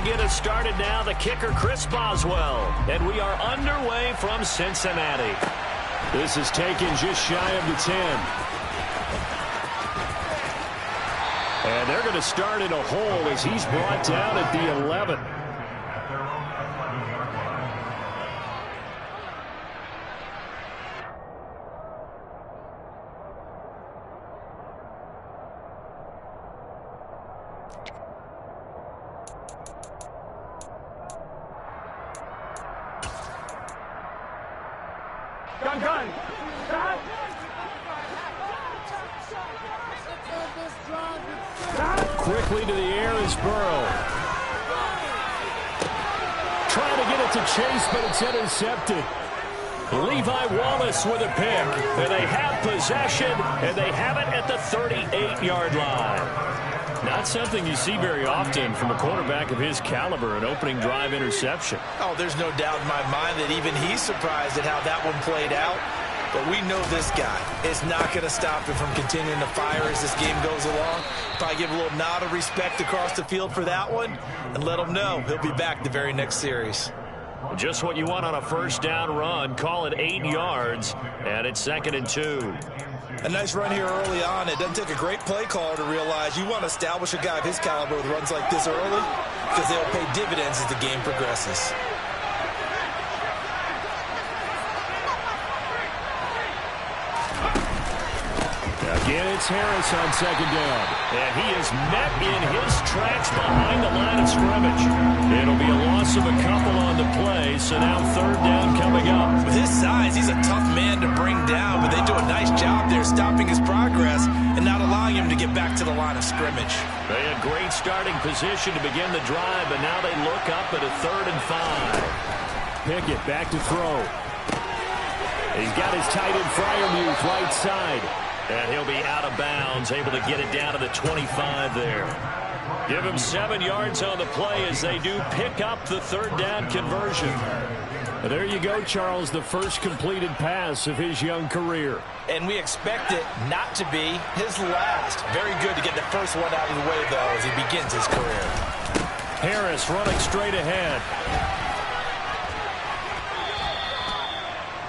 get us started now, the kicker, Chris Boswell. And we are underway from Cincinnati. This is taken just shy of the 10. And they're going to start in a hole as he's brought down at the 11. Gun. Quickly to the air is Burrow. Trying to get it to Chase, but it's intercepted. Levi Wallace with a pick. And they have possession, and they have it at the 38-yard line. Not something you see very often from a quarterback of his caliber, an opening drive interception. Oh, there's no doubt in my mind that even he's surprised at how that one played out. But we know this guy is not going to stop him from continuing to fire as this game goes along. Probably give a little nod of respect across the field for that one and let him know he'll be back the very next series. Just what you want on a first down run. Call it 8 yards, and it's 2nd and 2. A nice run here early on. It doesn't take a great play caller to realize you want to establish a guy of his caliber with runs like this early because they'll pay dividends as the game progresses. Again, it's Harris on 2nd down. And he is met in his tracks behind the line of scrimmage. It'll be a loss of a couple on the play, so now 3rd down coming up. With his size, he's a tough man to bring down, but they do a nice job there stopping his progress and not allowing him to get back to the line of scrimmage. They had great starting position to begin the drive, but now they look up at a 3rd and 5. Pickett back to throw. He's got his tight end Freiermuth right side. And he'll be out of bounds, able to get it down to the 25 there. Give him 7 yards on the play as they do pick up the 3rd down conversion. And there you go, Charles, the first completed pass of his young career. And we expect it not to be his last. Very good to get the first one out of the way, though, as he begins his career. Harris running straight ahead.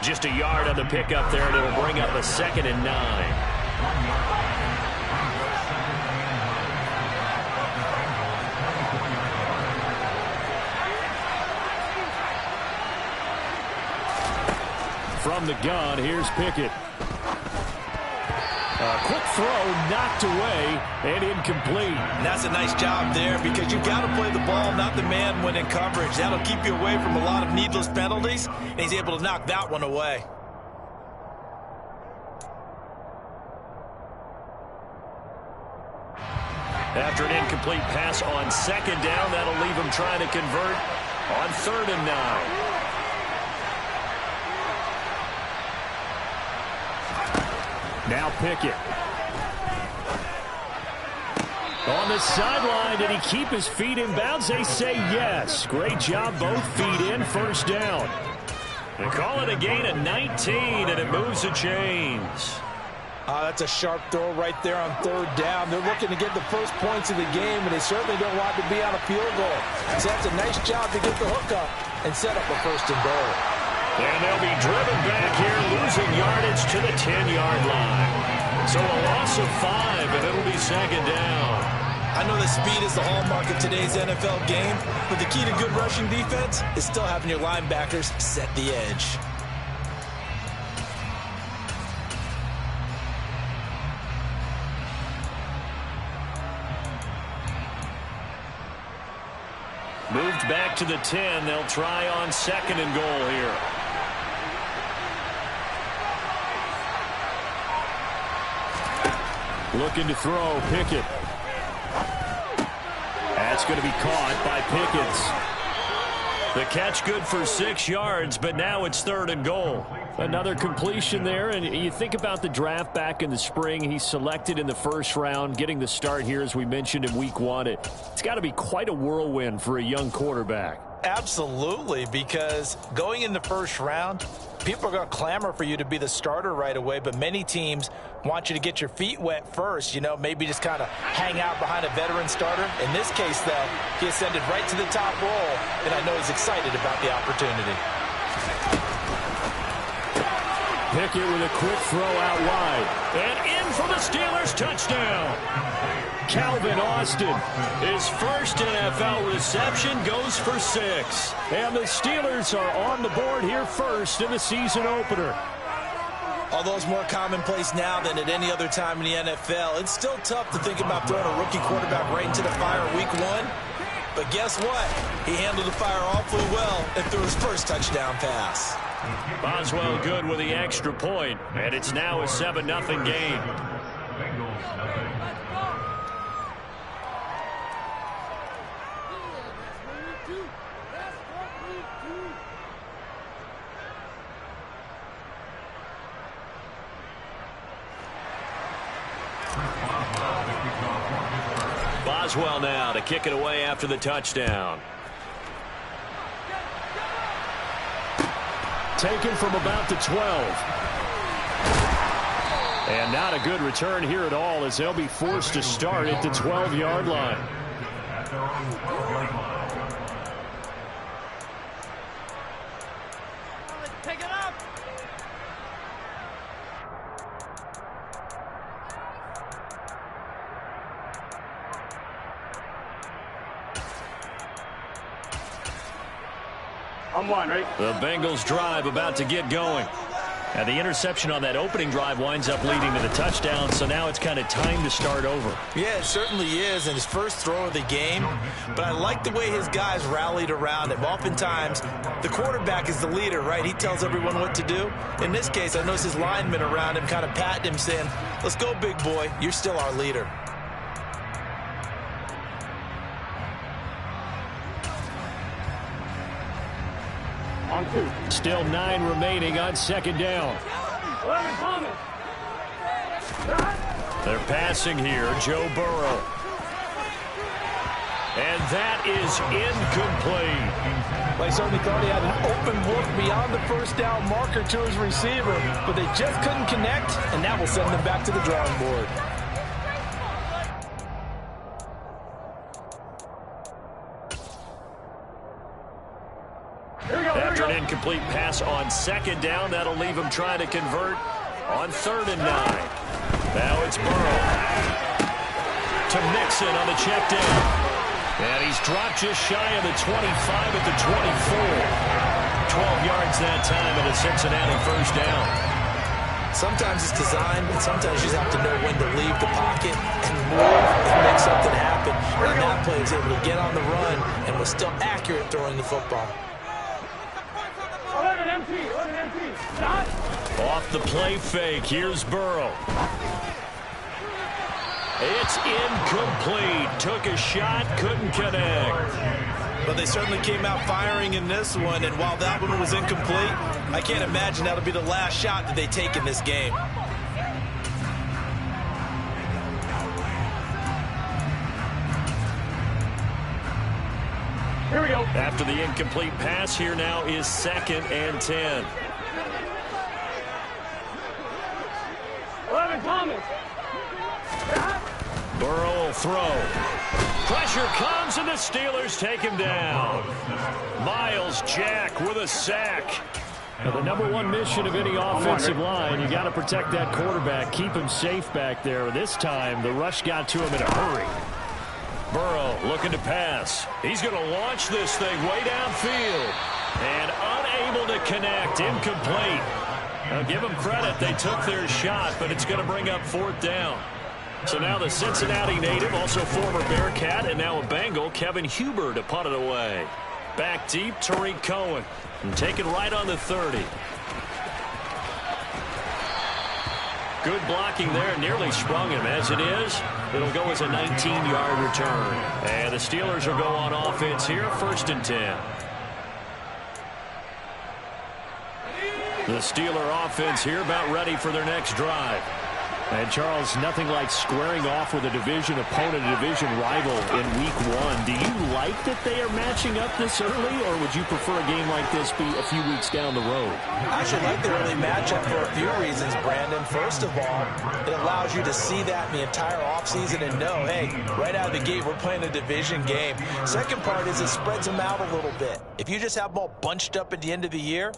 Just a yard on the pickup there, and it'll bring up a 2nd and 9. From the gun, here's Pickett. A quick throw knocked away and incomplete. And that's a nice job there because you've got to play the ball, not the man when in coverage. That'll keep you away from a lot of needless penalties, and he's able to knock that one away. After an incomplete pass on 2nd down, that'll leave him trying to convert on 3rd and 9. Now Pickett. On the sideline, did he keep his feet in bounds? They say yes. Great job, both feet in, 1st down. They call it a gain of 19, and it moves the chains. That's a sharp throw right there on 3rd down. They're looking to get the first points of the game, and they certainly don't want to be on a field goal. So that's a nice job to get the hook up and set up a 1st and goal. And they'll be driven back here, losing yardage to the 10-yard line. So a loss of 5, and it'll be 2nd down. I know that speed is the hallmark of today's NFL game, but the key to good rushing defense is still having your linebackers set the edge. Moved back to the 10. They'll try on 2nd and goal here. Looking to throw, Pickett. That's going to be caught by Pickens. The catch good for 6 yards, but now it's 3rd and goal. Another completion there, and you think about the draft back in the spring. He's selected in the 1st round, getting the start here, as we mentioned in week 1. It's got to be quite a whirlwind for a young quarterback. Absolutely, because going in the first round, people are going to clamor for you to be the starter right away, but many teams want you to get your feet wet first, you know, maybe just kind of hang out behind a veteran starter. In this case, though, he ascended right to the top role, and I know he's excited about the opportunity. Pickett with a quick throw out wide. And in for the Steelers, touchdown. Calvin Austin, his first NFL reception, goes for 6. And the Steelers are on the board here first in the season opener. Although it's more commonplace now than at any other time in the NFL, it's still tough to think about throwing a rookie quarterback right into the fire week 1. But guess what? He handled the fire awfully well and threw his first touchdown pass. Boswell good with the extra point, and it's now a 7-0 game. Boswell now to kick it away after the touchdown. Taken from about the 12. And not a good return here at all, as they'll be forced to start at the 12-yard line. Take it up. I'm one, right? The Bengals drive about to get going. And the interception on that opening drive winds up leading to the touchdown, so now it's kind of time to start over. Yeah, it certainly is, and his first throw of the game. But I like the way his guys rallied around him. Oftentimes, the quarterback is the leader, right? He tells everyone what to do. In this case, I noticed his linemen around him kind of patting him, saying, "Let's go, big boy. You're still our leader." Still 9 remaining on second down. They're passing here, Joe Burrow. And that is incomplete. They certainly thought he had an open look beyond the first down marker to his receiver, but they just couldn't connect, and that will send them back to the drawing board. After an incomplete pass on second down, that'll leave him trying to convert on 3rd and 9. Now it's Burrow to Mixon on the check down. And he's dropped just shy of the 25 at the 24. 12 yards that time and a Cincinnati first down. Sometimes it's designed, and sometimes you just have to know when to leave the pocket and move and make something happen. And that play was able to get on the run and was still accurate throwing the football. Off the play fake, here's Burrow. It's incomplete. Took a shot, couldn't connect. But they certainly came out firing in this one, and while that one was incomplete, I can't imagine that'll be the last shot that they take in this game. Here we go. After the incomplete pass, here now is 2nd and 10. 11 Thomas. Burrow will throw. Pressure comes, and the Steelers take him down. Myles Jack with a sack. Now, the #1 mission of any offensive line, you got to protect that quarterback, keep him safe back there. This time, the rush got to him in a hurry. Burrow looking to pass. He's going to launch this thing way downfield. And unable to connect. Incomplete. Now, give them credit. They took their shot, but it's going to bring up 4th down. So now the Cincinnati native, also former Bearcat, and now a Bengal, Kevin Huber, to punt it away. Back deep, Tariq Cohen. And taken right on the 30. Good blocking there, nearly sprung him. As it is, it'll go as a 19-yard return. And the Steelers will go on offense here, 1st and 10. The Steeler offense here about ready for their next drive. And, Charles, nothing like squaring off with a division opponent, a division rival in Week 1. Do you like that they are matching up this early, or would you prefer a game like this be a few weeks down the road? I actually like the early matchup for a few reasons, Brandon. First of all, it allows you to see that in the entire offseason and know, hey, right out of the gate, we're playing a division game. Second part is it spreads them out a little bit. If you just have them all bunched up at the end of the year,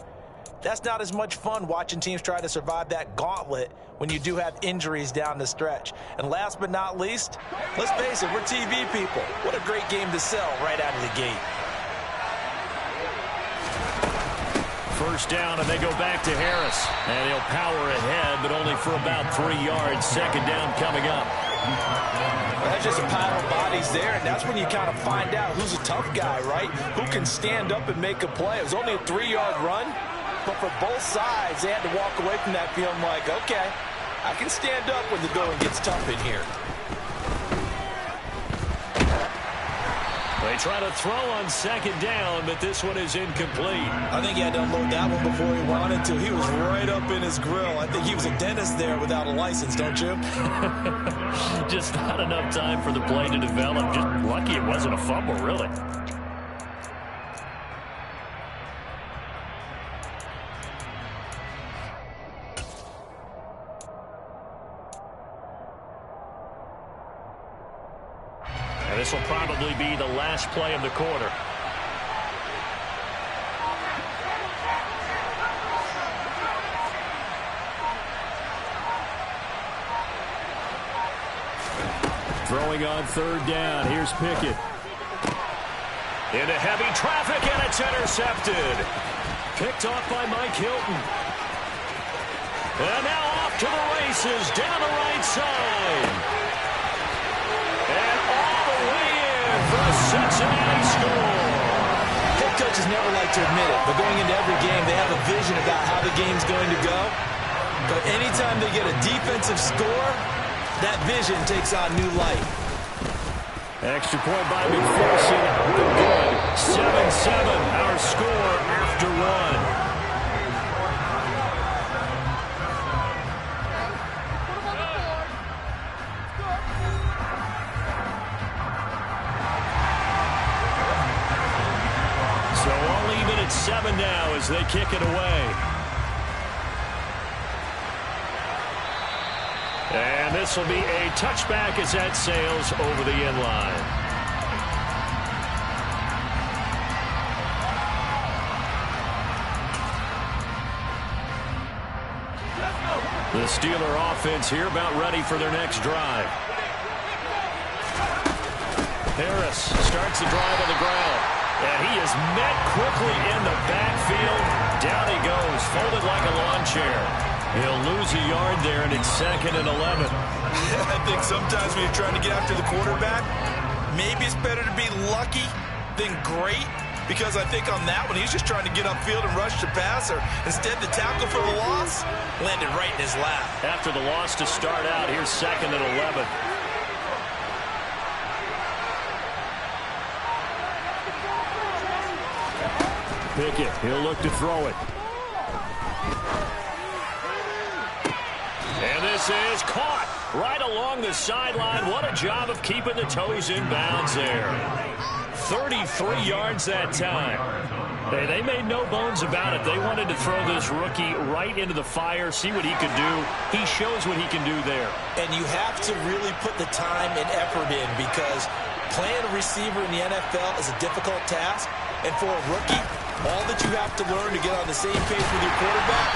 that's not as much fun watching teams try to survive that gauntlet when you do have injuries down the stretch. And last but not least, let's face it, we're TV people. What a great game to sell right out of the gate. First down, and they go back to Harris. And he'll power ahead, but only for about 3 yards. Second down coming up. That's just a pile of bodies there, and that's when you kind of find out who's a tough guy, right? Who can stand up and make a play. It was only a 3-yard run. But for both sides, they had to walk away from that feeling like, okay, I can stand up when the going gets tough in here. They try to throw on second down, but this one is incomplete. I think he had to unload that one before he wanted to. He was right up in his grill. I think he was a dentist there without a license, don't you? Just not enough time for the play to develop. Just lucky it wasn't a fumble, really. This will probably be the last play of the quarter. Throwing on third down. Here's Pickett. Into heavy traffic, and it's intercepted. Picked off by Mike Hilton. And now off to the races down the right side. And all the way in for a Cincinnati score. Head coaches never like to admit it, but going into every game, they have a vision about how the game's going to go. But anytime they get a defensive score, that vision takes on new light. Extra point by McPherson. Good. 7-7, our score after one. So all even at 7 now as they kick it away. And this will be a touchback as that sails over the end line. The Steeler offense here about ready for their next drive. Harris starts the drive on the ground. And he is met quickly in the backfield. Down he goes, folded like a lawn chair. He'll lose a yard there, and it's 2nd and 11. I think sometimes when you're trying to get after the quarterback, maybe it's better to be lucky than great, because I think on that one, he's just trying to get upfield and rush the passer. Instead, the tackle for the loss landed right in his lap. After the loss to start out, here's 2nd and 11. Pickett, he'll look to throw it. And this is caught right along the sideline. What a job of keeping the toes in bounds there. 33 yards that time. They made no bones about it. They wanted to throw this rookie right into the fire, see what he could do. He shows what he can do there. And you have to really put the time and effort in, because playing a receiver in the NFL is a difficult task. And for a rookie, all that you have to learn to get on the same page with your quarterback,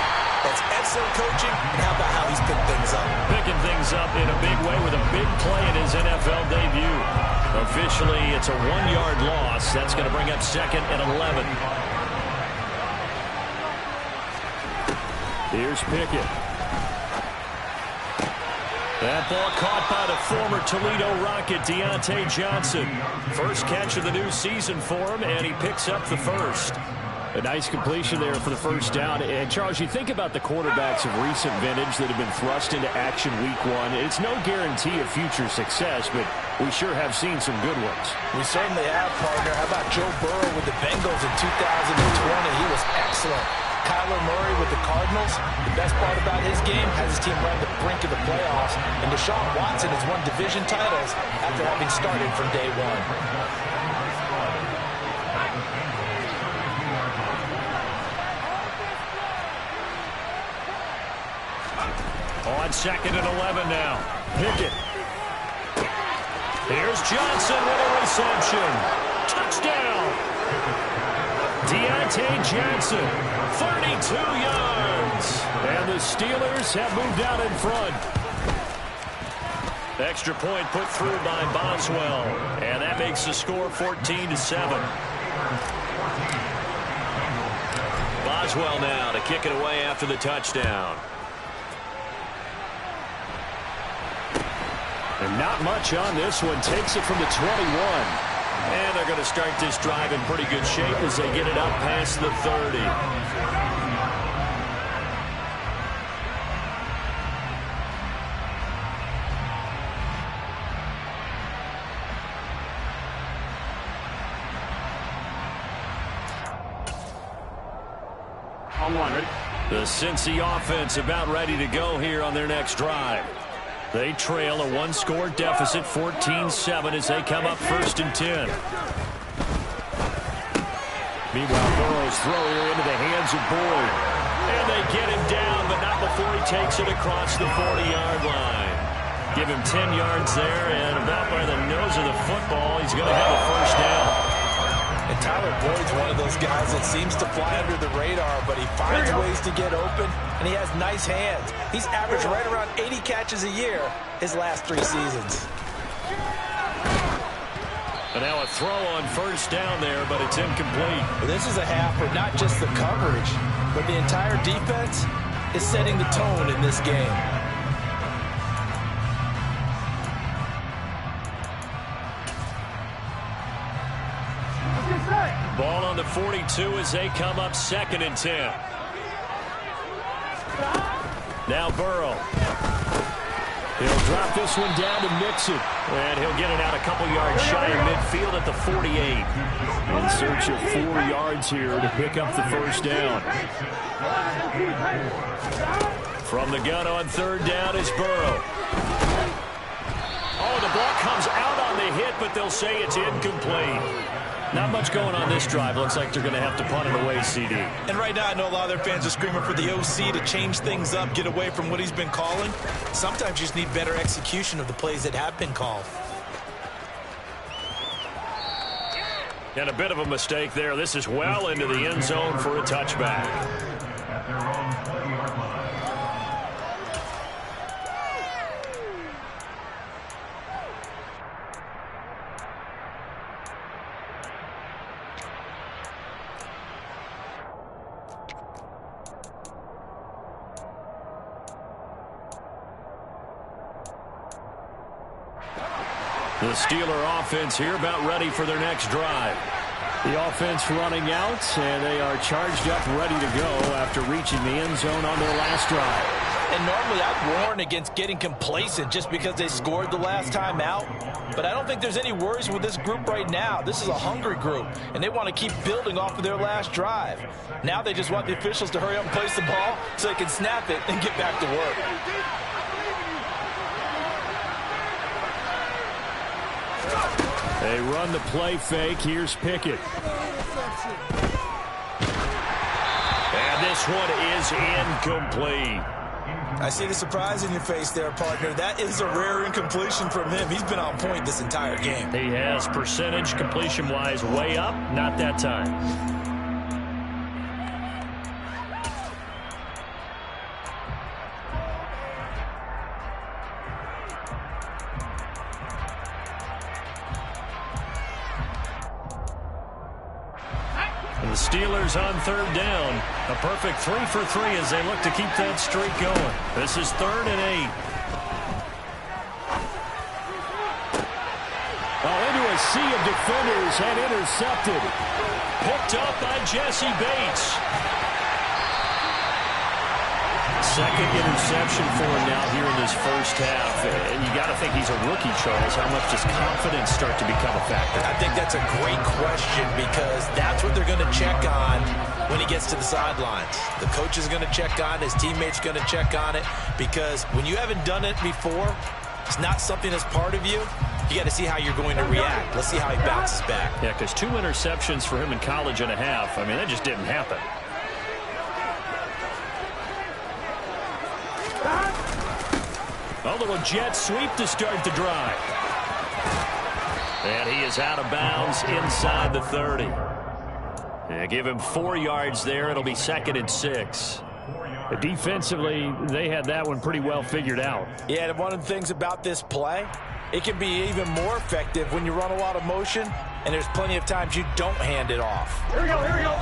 that's excellent coaching. And how about how he's picked things up? Picking things up in a big way with a big play in his NFL debut. Officially, it's a 1-yard loss. That's going to bring up 2nd and 11. Here's Pickett. That ball caught by the former Toledo Rocket, Deontay Johnson. First catch of the new season for him, and he picks up the first. A nice completion there for the first down. And, Charles, you think about the quarterbacks of recent vintage that have been thrust into action week 1. It's no guarantee of future success, but we sure have seen some good ones. We certainly have, partner. How about Joe Burrow with the Bengals in 2020? He was excellent. Kyler Murray with the Cardinals, the best part about his game has his team right at the brink of the playoffs, and Deshaun Watson has won division titles after having started from day one. On 2nd and 11 now. Pickett. Here's Johnson with a reception. Touchdown. Deontay Johnson, 32 yards. And the Steelers have moved out in front. Extra point put through by Boswell. And that makes the score 14-7. Boswell now to kick it away after the touchdown. And not much on this one. Takes it from the 21. And they're going to start this drive in pretty good shape as they get it up past the 30. On one, ready? The Cincy offense about ready to go here on their next drive. They trail a one-score deficit, 14-7, as they come up 1st and 10. Meanwhile, Burrow's throw here into the hands of Boyd. And they get him down, but not before he takes it across the 40-yard line. Give him 10 yards there, and about by the nose of the football, he's going to have a first down. And Tyler Boyd's one of those guys that seems to fly under the radar, but he finds ways to get open, and he has nice hands. He's averaged right around 80 catches a year his last 3 seasons. And now a throw on first down there, but it's incomplete. Well, this is a half where not just the coverage, but the entire defense is setting the tone in this game. Ball on the 42 as they come up 2nd and 10. Now Burrow. He'll drop this one down to Mixon. And he'll get it out a couple yards shy of midfield at the 48. In search of 4 yards here to pick up the first down. From the gun on 3rd down is Burrow. Oh, the ball comes out on the hit, but they'll say it's incomplete. Not much going on this drive. Looks like they're going to have to punt it away, CD. And right now, I know a lot of their fans are screaming for the OC to change things up, get away from what he's been calling. Sometimes you just need better execution of the plays that have been called. And a bit of a mistake there. This is well into the end zone for a touchback. The Steeler offense here about ready for their next drive. The offense running out, and they are charged up, ready to go after reaching the end zone on their last drive. And normally I'd warn against getting complacent just because they scored the last time out. But I don't think there's any worries with this group right now. This is a hungry group, and they want to keep building off of their last drive. Now they just want the officials to hurry up and place the ball so they can snap it and get back to work. They run the play fake. Here's Pickett. And this one is incomplete. I see the surprise in your face there, partner. That is a rare incompletion from him. He's been on point this entire game. He has percentage completion-wise way up. Not that time. The Steelers on 3rd down. A perfect 3 for 3 as they look to keep that streak going. This is 3rd and 8. Well, into a sea of defenders and intercepted. Picked up by Jesse Bates. Second interception for him now here in this first half. And you got to think he's a rookie, Charles. How much does confidence start to become a factor? I think that's a great question because that's what they're going to check on when he gets to the sidelines. The coach is going to check on it. His teammates going to check on it, because when you haven't done it before, it's not something that's part of you. You got to see how you're going to react. Let's see how he bounces back. Yeah, because 2 interceptions for him in college and a half. I mean, that just didn't happen. A little jet sweep to start the drive. And he is out of bounds inside the 30. Yeah, give him 4 yards there. It'll be 2nd and 6. Defensively, they had that one pretty well figured out. Yeah, and one of the things about this play, it can be even more effective when you run a lot of motion, and there's plenty of times you don't hand it off. Here we go, here we go.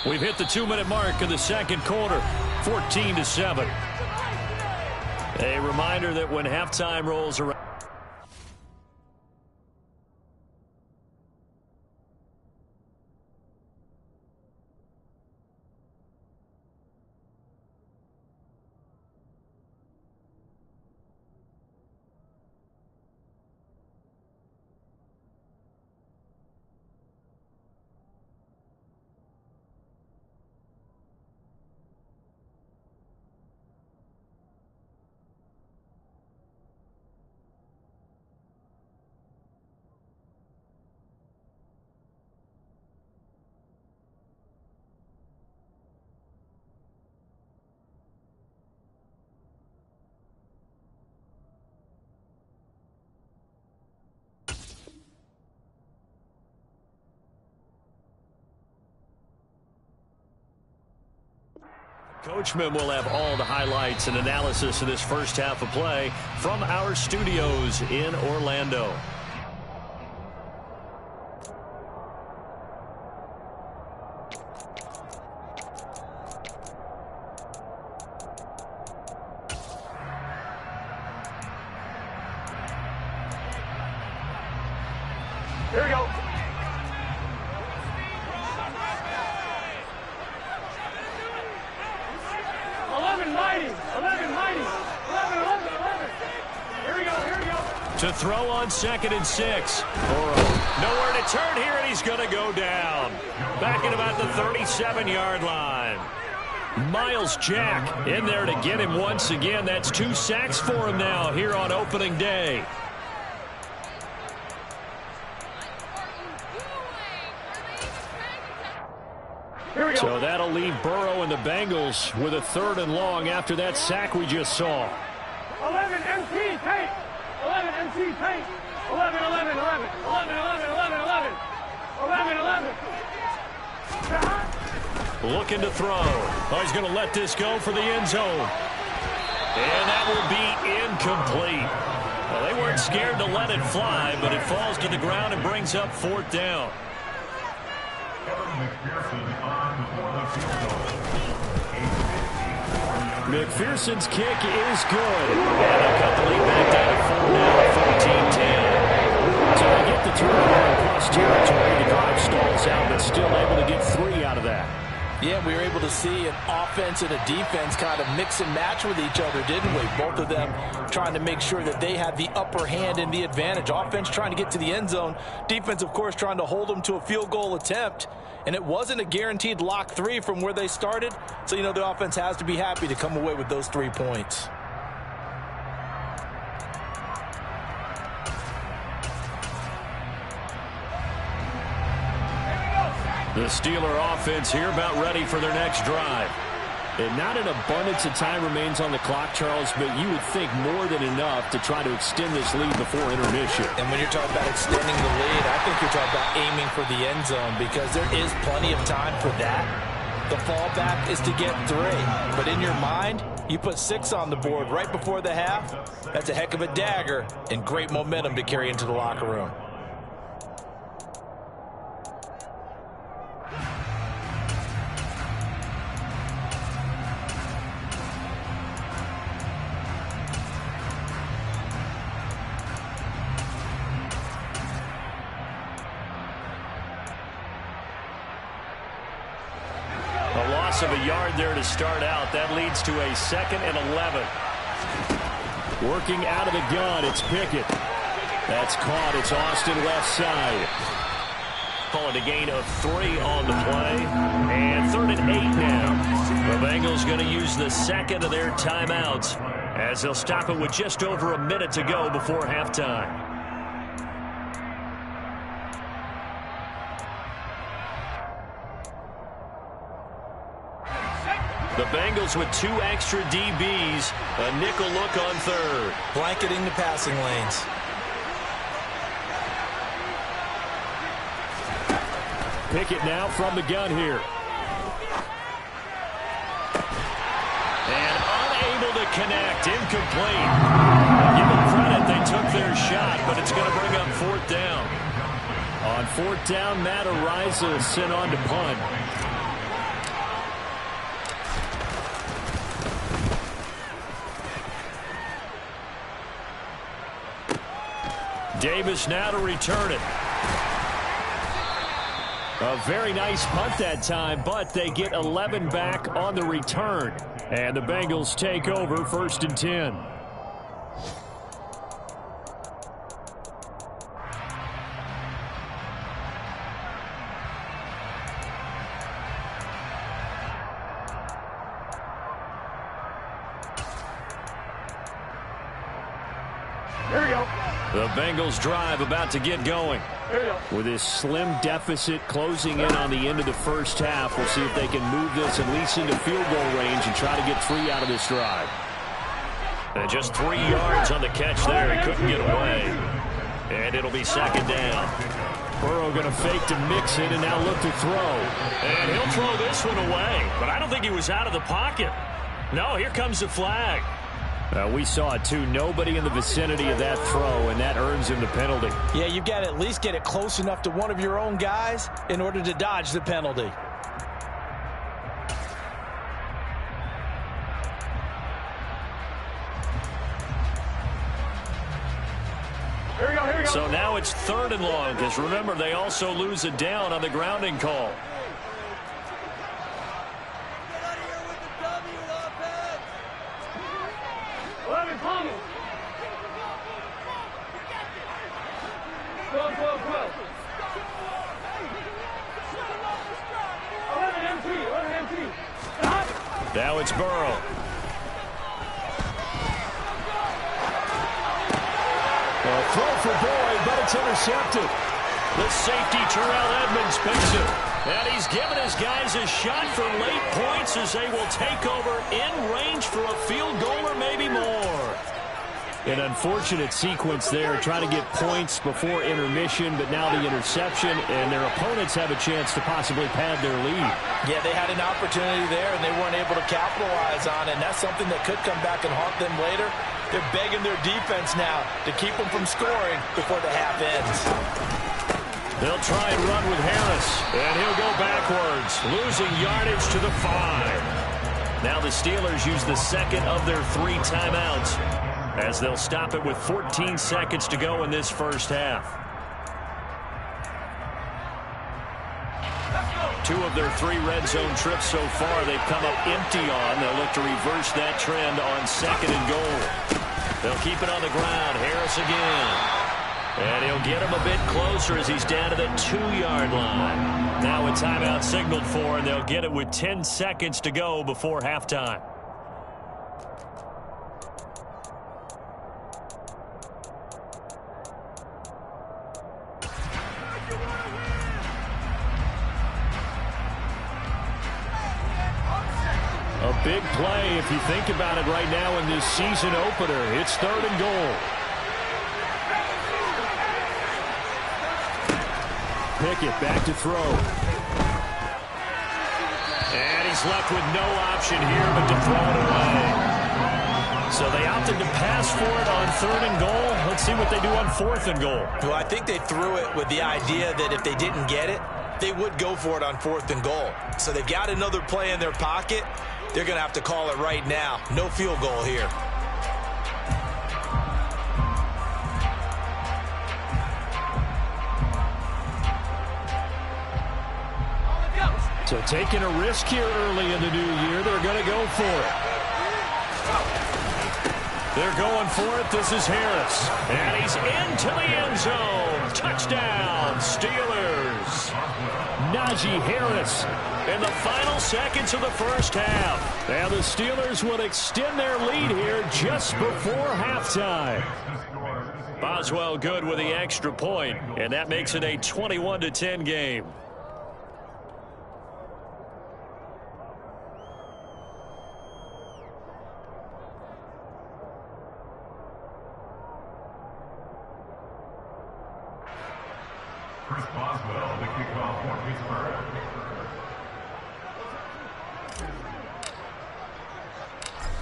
We've hit the 2-minute mark of the second quarter, 14-7. A reminder that when halftime rolls around, Coachman will have all the highlights and analysis of this first half of play from our studios in Orlando. Here we go. To throw on 2nd and 6. Burrow nowhere to turn here, and he's going to go down. Back at about the 37-yard line. Miles Jack in there to get him once again. That's 2 sacks for him now here on opening day. So that'll leave Burrow and the Bengals with a 3rd and long after that sack we just saw. 11 MT paint. 11 MT paint. 11, 11, 11. 11, 11, 11, 11. 11, 11. Looking to throw. Oh, he's going to let this go for the end zone. And that will be incomplete. Well, they weren't scared to let it fly, but it falls to the ground and brings up 4th down. McPherson's kick is good. And they'll cut the lead back down to 4 now, 14-10. So they get the turnover in plus territory. The drive stalls out, but still able to get 3 out of that. Yeah, we were able to see an offense and a defense kind of mix and match with each other, didn't we? Both of them trying to make sure that they had the upper hand and the advantage. Offense trying to get to the end zone. Defense, of course, trying to hold them to a field goal attempt. And it wasn't a guaranteed lock 3 from where they started. So, you know, the offense has to be happy to come away with those 3 points. The Steeler offense here about ready for their next drive. And not an abundance of time remains on the clock, Charles, but you would think more than enough to try to extend this lead before intermission. And when you're talking about extending the lead, I think you're talking about aiming for the end zone, because there is plenty of time for that. The fallback is to get 3. But in your mind, you put 6 on the board right before the half. That's a heck of a dagger and great momentum to carry into the locker room. Of a yard there to start out. That leads to a 2nd and 11. Working out of the gun, it's Pickett. That's caught. It's Austin left side. Call it a gain of 3 on the play. And 3rd and 8 now. The Bengals going to use the second of their timeouts as they'll stop it with just over a minute to go before halftime. The Bengals with 2 extra DBs. A nickel look on 3rd. Blanketing the passing lanes. Pickett now from the gun here. And unable to connect. Incomplete. Give them credit. They took their shot, but it's going to bring up 4th down. On 4th down, Matt Araiza sent on to punt. Davis now to return it. A very nice punt that time, but they get 11 back on the return. And the Bengals take over 1st and 10. Here we go. The Bengals drive about to get going. With this slim deficit closing in on the end of the first half, we'll see if they can move this at least into field goal range and try to get 3 out of this drive. And just 3 yards on the catch there. He couldn't get away. And it'll be 2nd down. Burrow going to fake to mix it and now look to throw. And he'll throw this one away. But I don't think he was out of the pocket. No, here comes the flag. We saw it, too. Nobody in the vicinity of that throw, and that earns him the penalty. Yeah, you've got to at least get it close enough to one of your own guys in order to dodge the penalty. Here we go, here we go. So now it's 3rd and long, because remember, they also lose a down on the grounding call. Now it's Burrow. A throw for Boyd, but it's intercepted. The safety, Terrell Edmonds, picks it. And he's given his guys a shot for late points as they will take over in range for a field goal or maybe more. An unfortunate sequence there, trying to get points before intermission, but now the interception, and their opponents have a chance to possibly pad their lead. Yeah, they had an opportunity there, and they weren't able to capitalize on it, and that's something that could come back and haunt them later. They're begging their defense now to keep them from scoring before the half ends. They'll try and run with Harris, and he'll go backwards, losing yardage to the 5. Now the Steelers use the second of their 3 timeouts, as they'll stop it with 14 seconds to go in this first half. 2 of their 3 red zone trips so far they've come up empty on. They'll look to reverse that trend on 2nd and goal. They'll keep it on the ground. Harris again. And he'll get him a bit closer as he's down to the 2-yard line. Now a timeout signaled for, and they'll get it with 10 seconds to go before halftime. A big play, if you think about it right now in this season opener. It's 3rd and goal. Pickett back to throw. And he's left with no option here but to throw it away. So they opted to pass for it on 3rd and goal. Let's see what they do on 4th and goal. Well, I think they threw it with the idea that if they didn't get it, they would go for it on 4th and goal. So they've got another play in their pocket. They're going to have to call it right now. No field goal here. So taking a risk here early in the new year, they're going to go for it. They're going for it. This is Harris. And he's into the end zone. Touchdown, Steelers. Najee Harris in the final seconds of the first half. And the Steelers will extend their lead here just before halftime. Boswell good with the extra point, and that makes it a 21-10 game. Chris Boswell, the kickoff for Pittsburgh.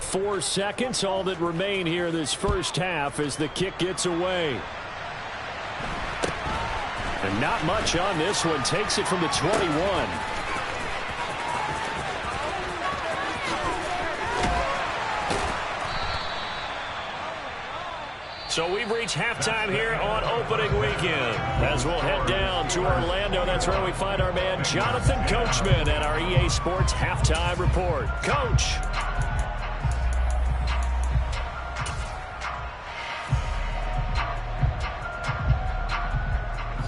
4 seconds, all that remain here this first half as the kick gets away. And not much on this one. Takes it from the 21. So we've reached halftime here on opening weekend. As we'll head down to Orlando, that's where we find our man Jonathan Coachman at our EA Sports Halftime Report. Coach.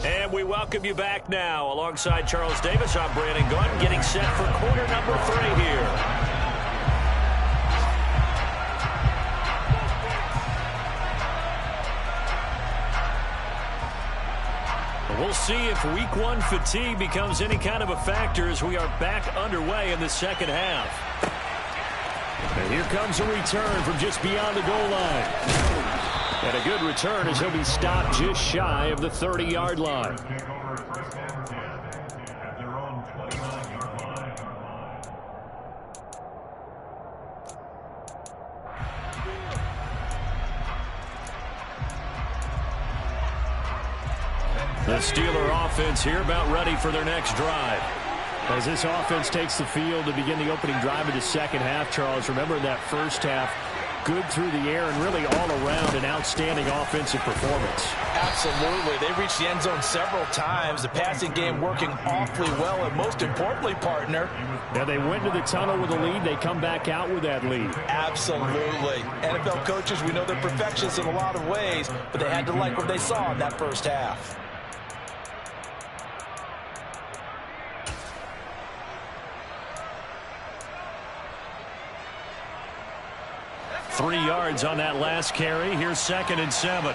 And we welcome you back now. Alongside Charles Davis, I'm Brandon Gunn, getting set for quarter number 3 here. We'll see if week 1 fatigue becomes any kind of a factor as we are back underway in the second half. And here comes a return from just beyond the goal line. And a good return as he'll be stopped just shy of the 30-yard line. The Steeler offense here about ready for their next drive. As this offense takes the field to begin the opening drive of the second half, Charles, remember that first half, good through the air and really all around an outstanding offensive performance. Absolutely. They reached the end zone several times. The passing game working awfully well, and most importantly, partner. Now they went to the tunnel with a lead. They come back out with that lead. Absolutely. NFL coaches, we know they're perfectionists in a lot of ways, but they had to like what they saw in that first half. 3 yards on that last carry. Here's 2nd and 7.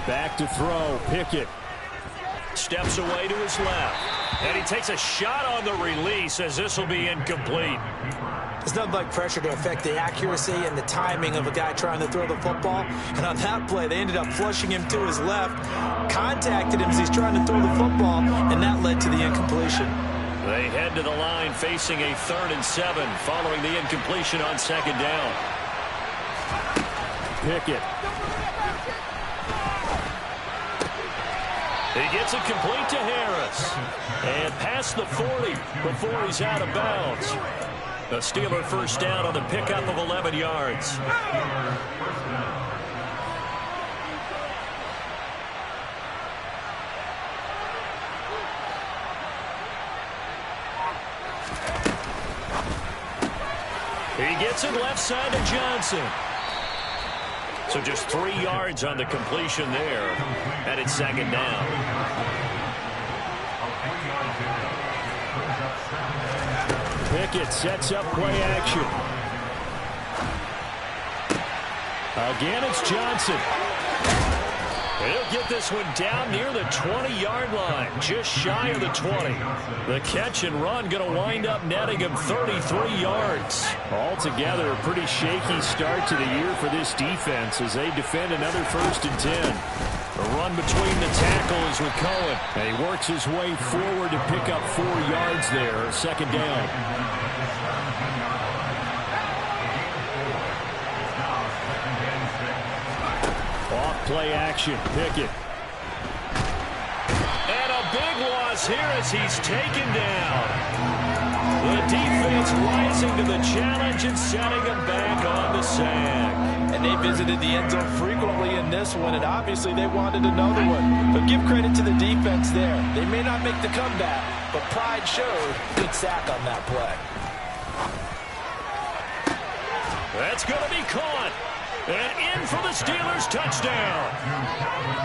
Back to throw. Pickett steps away to his left. And he takes a shot on the release as this will be incomplete. There's nothing like pressure to affect the accuracy and the timing of a guy trying to throw the football. And on that play, they ended up flushing him to his left, contacted him as he's trying to throw the football, and that led to the incompletion. They head to the line facing a 3rd and 7 following the incompletion on 2nd down. Pickett. He gets it complete to Harris. And past the 40 before he's out of bounds. A Steeler first down on the pickup of 11 yards. He gets it left side to Johnson. So just 3 yards on the completion there. And it's 2nd down. Pickett sets up play action. Again, it's Johnson. He'll get this one down near the 20-yard line, just shy of the 20. The catch and run going to wind up netting him 33 yards. Altogether, a pretty shaky start to the year for this defense as they defend another 1st and 10. A run between the tackles with Cohen. And he works his way forward to pick up 4 yards there, 2nd down. Off play action, Pickett. And a big loss here as he's taken down. The defense rising to the challenge and setting him back on the sack. And and they visited the end zone frequently in this one, and obviously they wanted another one. But give credit to the defense there. They may not make the comeback, but pride showed. Good sack on that play. That's going to be caught. And in for the Steelers touchdown.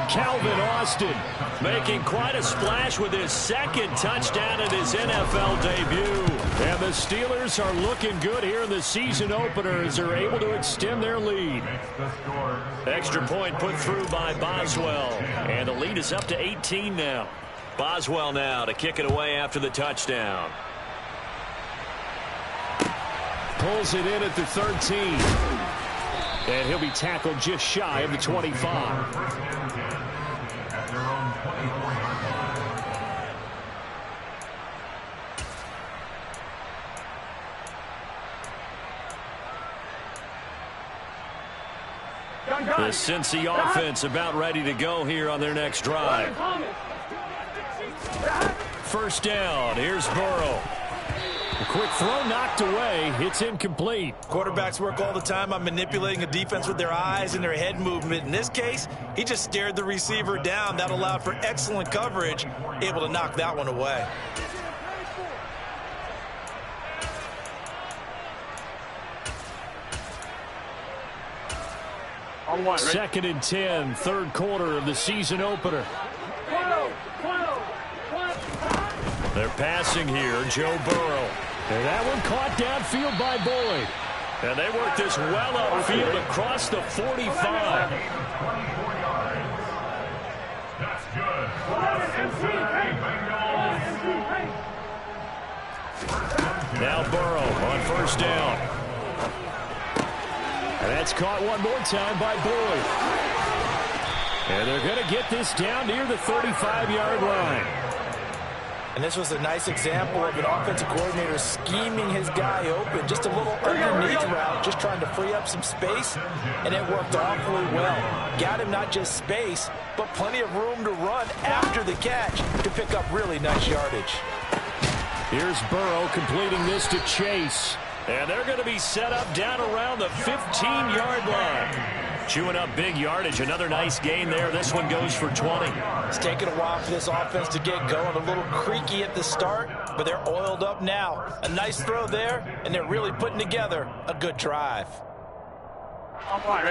Calvin Austin making quite a splash with his second touchdown in his NFL debut. And the Steelers are looking good here in the season opener as they're able to extend their lead. Extra point put through by Boswell. And the lead is up to 18 now. Boswell now to kick it away after the touchdown. Pulls it in at the 13. And he'll be tackled just shy of the 25. The Cincy offense about ready to go here on their next drive. First down. Here's Burrow. A quick throw knocked away. It's incomplete. Quarterbacks work all the time on manipulating a defense with their eyes and their head movement. In this case, he just stared the receiver down. That allowed for excellent coverage, able to knock that one away. Second and 10, third quarter of the season opener. They're passing here, Joe Burrow. And that one caught downfield by Boyd. And they work this well upfield across the 45. That's good. Now Burrow on first down. And that's caught one more time by Boyd. And they're going to get this down near the 35-yard line. And this was a nice example of an offensive coordinator scheming his guy open. Just a little underneath route, just trying to free up some space, and it worked awfully well. Got him not just space, but plenty of room to run after the catch to pick up really nice yardage. Here's Burrow completing this to Chase. And they're going to be set up down around the 15-yard line. Chewing up big yardage. Another nice gain there. This one goes for 20. It's taken a while for this offense to get going. A little creaky at the start, but they're oiled up now. A nice throw there, and they're really putting together a good drive.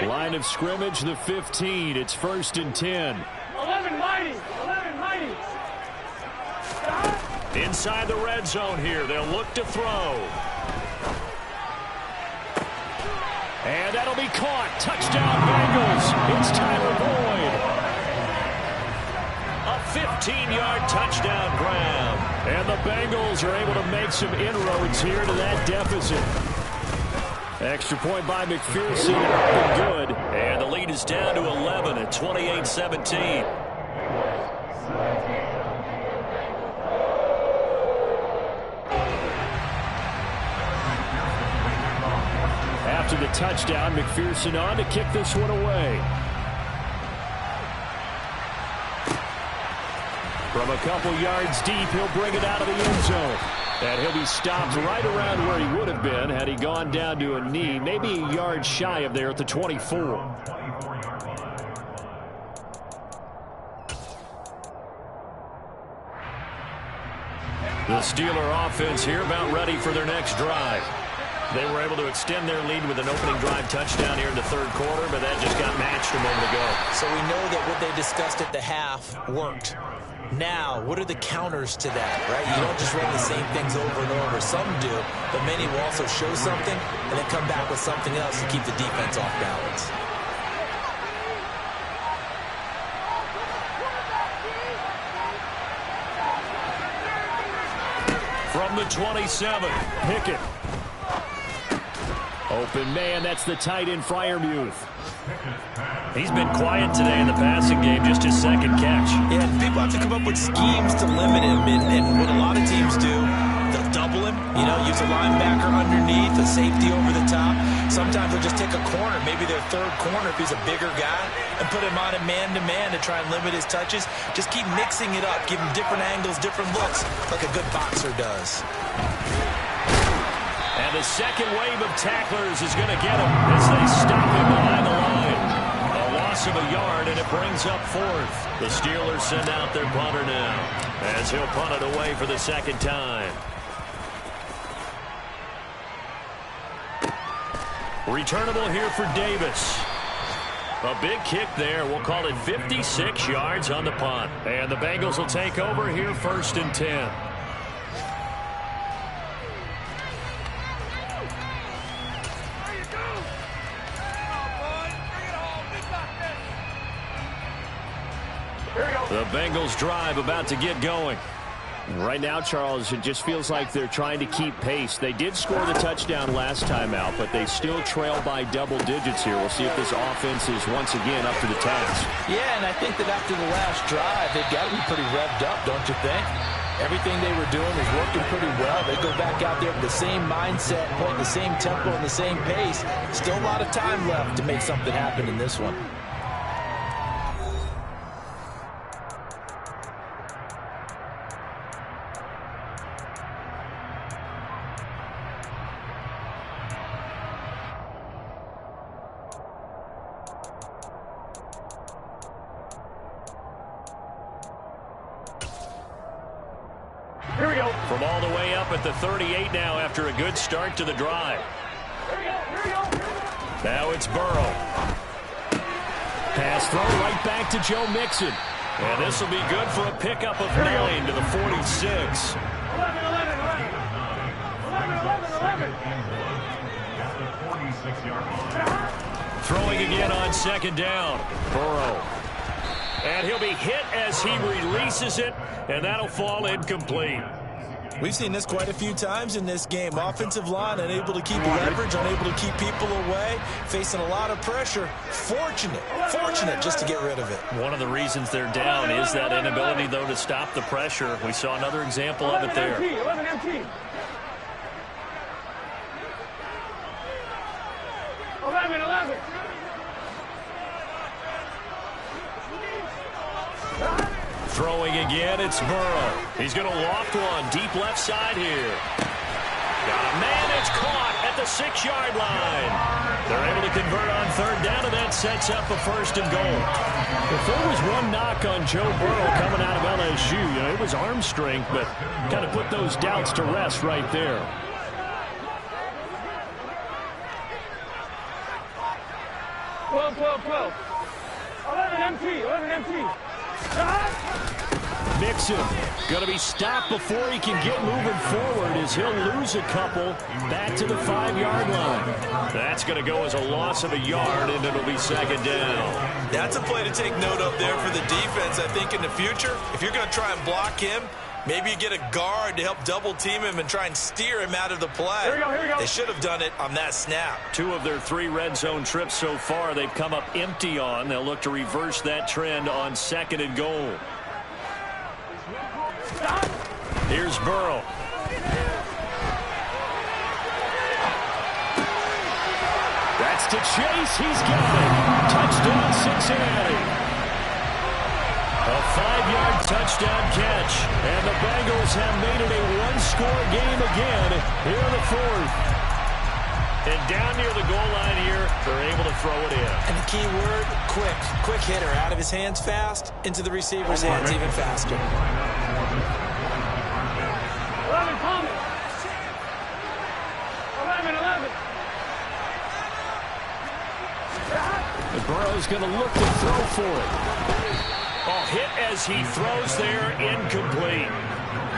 Line of scrimmage, the 15. It's first and 10. 11 mighty. 11 mighty. Inside the red zone here. They'll look to throw. And that'll be caught. Touchdown, Bengals. It's Tyler Boyd. A 15-yard touchdown grab. And the Bengals are able to make some inroads here to that deficit. Extra point by McPherson. Good. And the lead is down to 11 at 28-17. After the touchdown, McPherson on to kick this one away. From a couple yards deep, he'll bring it out of the end zone. And he'll be stopped right around where he would have been had he gone down to a knee, maybe a yard shy of there at the 24. The Steeler offense here about ready for their next drive. They were able to extend their lead with an opening drive touchdown here in the third quarter, but that just got matched a moment ago. So we know that what they discussed at the half worked. Now, what are the counters to that, right? You don't just run the same things over and over. Some do, but many will also show something and then come back with something else to keep the defense off balance. From the 27, Pickett. Open man, that's the tight end, Freiermuth. He's been quiet today in the passing game, just his second catch. Yeah, people have to come up with schemes to limit him, and what a lot of teams do, they'll double him, use a linebacker underneath, a safety over the top. Sometimes they'll just take a corner, maybe their third corner if he's a bigger guy, and put him on a man-to-man to try and limit his touches. Just keep mixing it up, give him different angles, different looks, like a good boxer does. And And the second wave of tacklers is going to get him as they stop him behind the line. A loss of a yard, and it brings up fourth. The Steelers send out their punter now as he'll punt it away for the second time. Returnable here for Davis. A big kick there. We'll call it 56 yards on the punt. And the Bengals will take over here 1st and 10. The Bengals drive about to get going. Right now, Charles, it just feels like they're trying to keep pace. They did score the touchdown last time out, but they still trail by double digits here. We'll see if this offense is once again up to the task. Yeah, and I think that after the last drive, they've got to be pretty revved up, don't you think? Everything they were doing is working pretty well. They go back out there with the same mindset, playing the same tempo and the same pace. Still a lot of time left to make something happen in this one. Here we go. From all the way up at the 38 now after a good start to the drive. Here we go. Here we go. Now it's Burrow. Pass throw right back to Joe Mixon. And this will be good for a pickup of 9 to the 46. 11, 11, 11. 11, 11, 11. At the 46-yard line. Throwing again on second down. Burrow. And he'll be hit as he releases it, and that'll fall incomplete. We've seen this quite a few times in this game. Offensive line unable to keep leverage, unable to keep people away, facing a lot of pressure. Fortunate just to get rid of it. One of the reasons they're down is that inability, though, to stop the pressure. We saw another example of it there. 11 empty. 11, 11. Throwing again, it's Burrow. He's going to loft one deep left side here. Got a man, it's caught at the 6-yard line. They're able to convert on third down, and that sets up a 1st and goal. If there was one knock on Joe Burrow coming out of LSU, it was arm strength, but kind of put those doubts to rest right there. Twelve. 11 empty. 11 empty. Mixon going to be stopped before he can get moving forward as he'll lose a couple back to the 5-yard line. That's going to go as a loss of a yard, and it'll be second down. That's a play to take note of there for the defense. I think in the future, if you're going to try and block him, maybe you get a guard to help double-team him and try and steer him out of the play. Here we go. They should have done it on that snap. 2 of their 3 red zone trips so far they've come up empty on. They'll look to reverse that trend on 2nd and goal. Here's Burrow. That's to Chase. He's got it. Touchdown, Cincinnati. A 5-yard touchdown catch. And the Bengals have made it a 1-score game again here in the 4th. And down near the goal line here, they're able to throw it in. And the key word, quick. Quick hitter. Out of his hands fast, into the receiver's hands even faster. 11 coming. 11, 11. And Burrow's going to look to throw for it. Oh, hit as he throws there, incomplete.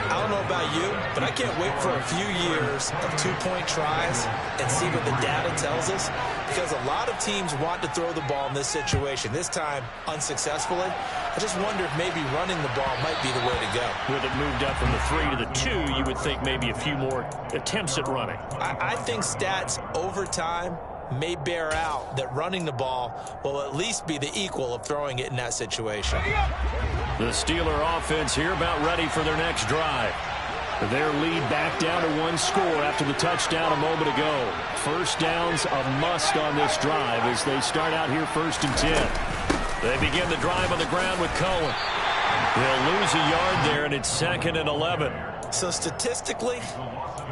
I don't know about you, but I can't wait for a few years of 2-point tries and see what the data tells us, because a lot of teams want to throw the ball in this situation. This time, unsuccessfully. I just wonder if maybe running the ball might be the way to go. With it moved up from the 3 to the 2, you would think maybe a few more attempts at running. I think stats over time may bear out that running the ball will at least be the equal of throwing it in that situation. The Steeler offense here about ready for their next drive. Their lead back down to 1 score after the touchdown a moment ago. First down's a must on this drive as they start out here 1st and 10. They begin the drive on the ground with Cohen. They'll lose a yard there, and it's 2nd and 11. So statistically,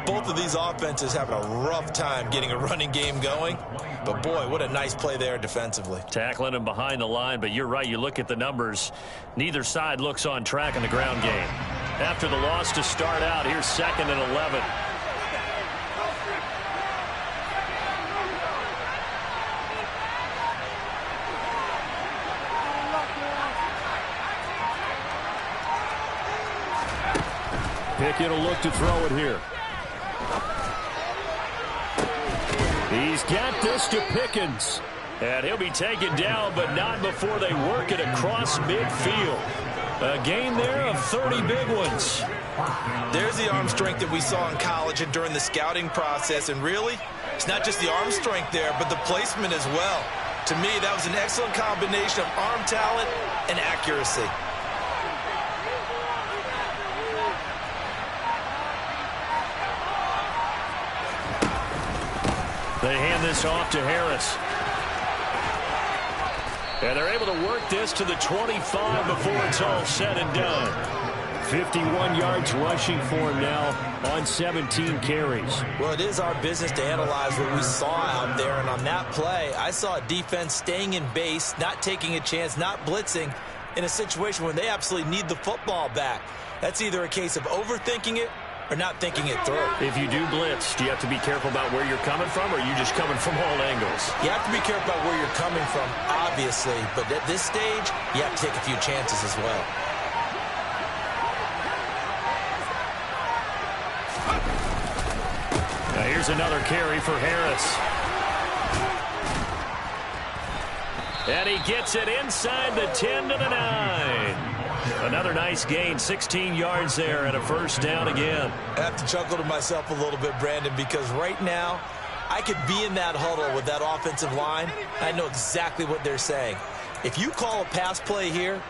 both of these offenses having a rough time getting a running game going. But boy, what a nice play there defensively. Tackling him behind the line, but you're right. You look at the numbers. Neither side looks on track in the ground game. After the loss to start out, here's 2nd and 11. Pickett will look to throw it here. He's got this to Pickens. And he'll be taken down, but not before they work it across midfield. A gain there of 30 big ones. There's the arm strength that we saw in college and during the scouting process. And really, it's not just the arm strength there, but the placement as well. To me, that was an excellent combination of arm talent and accuracy. They hand this off to Harris. And they're able to work this to the 25 before it's all said and done. 51 yards rushing for him now on 17 carries. Well, it is our business to analyze what we saw out there. And on that play, I saw a defense staying in base, not taking a chance, not blitzing in a situation where they absolutely need the football back. That's either a case of overthinking it or not thinking it through. If you do blitz, do you have to be careful about where you're coming from, or are you just coming from all angles? You have to be careful about where you're coming from, obviously, but at this stage, you have to take a few chances as well. Now here's another carry for Harris. And he gets it inside the 10 to the 9. Another nice gain, 16 yards there, and a first down again. I have to chuckle to myself a little bit, Brandon, because right now I could be in that huddle with that offensive line. I know exactly what they're saying. If you call a pass play here,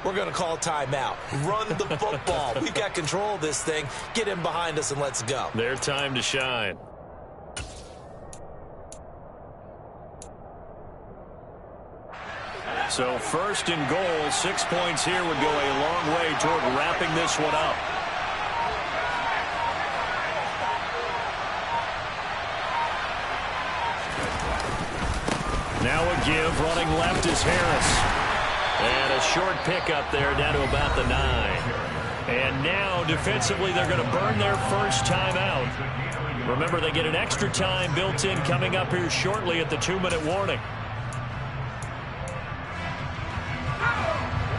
we're going to call a timeout. Run the football. We've got control of this thing. Get in behind us and let's go. Their time to shine. So 1st and goal, 6 points here would go a long way toward wrapping this one up. Now a give, running left is Harris. And a short pickup there down to about the 9. And now defensively they're going to burn their first timeout. Remember, they get an extra time built in coming up here shortly at the 2-minute warning.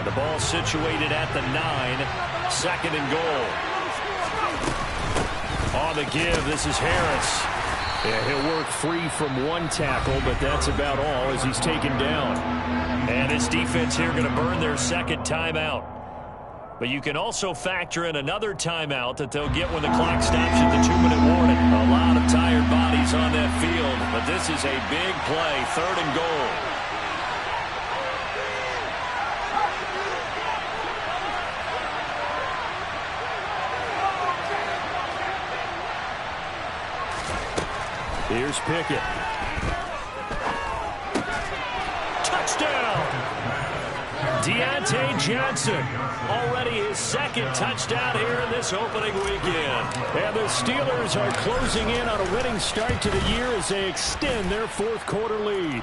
The ball situated at the 9, 2nd and goal. On the give, this is Harris. Yeah, he'll work free from one tackle, but that's about all as he's taken down. And this defense here going to burn their 2nd timeout. But you can also factor in another timeout that they'll get when the clock stops at the 2-minute warning. A lot of tired bodies on that field, but this is a big play, 3rd and goal. Here's Pickett. Touchdown! Deontay Johnson. Already his 2nd touchdown here in this opening weekend. And the Steelers are closing in on a winning start to the year as they extend their 4th quarter lead.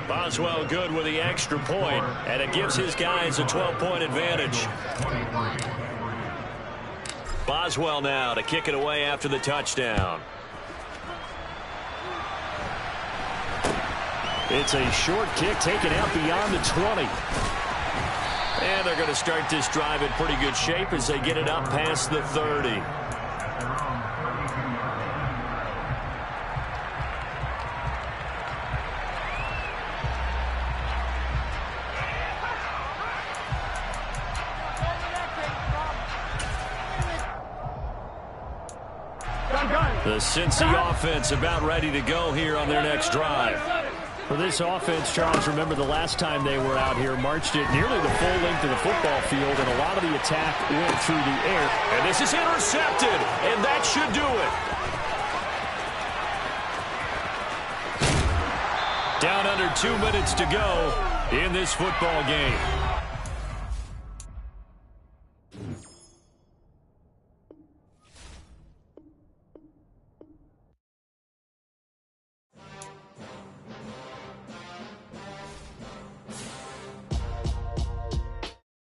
Boswell good with the extra point, and it gives his guys a 12-point advantage. Boswell now to kick it away after the touchdown. It's a short kick taken out beyond the 20. And they're going to start this drive in pretty good shape as they get it up past the 30. The Cincy offense about ready to go here on their next drive. For this offense, Charles, remember the last time they were out here, marched it nearly the full length of the football field, and a lot of the attack went through the air. And this is intercepted, and that should do it. Down under 2 minutes to go in this football game.